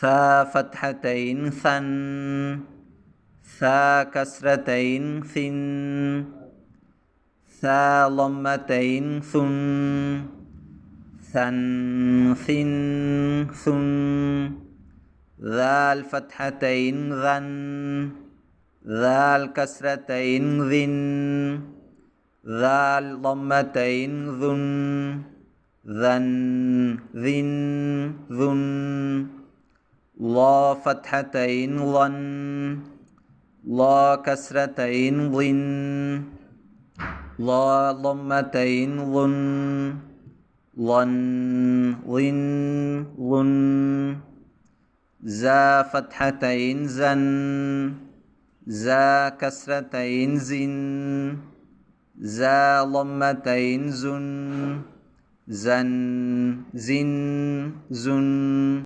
ثا فتحتين ثن، ثا كسرتين ثن، ثا ضمتين ثن، ثن ثن ثن، ذا الفتحتين ذن، ذا الكسرتين ذن، ذا الضمتين ذن، ذن ذن ذن، لا فتحتين ظن، لا كسرتين ظن، لا ضمتين ظن، ظن ظن ظن، زا فتحتين زن، زا كسرتين زن، زا ضمتين زن، زن زن زن.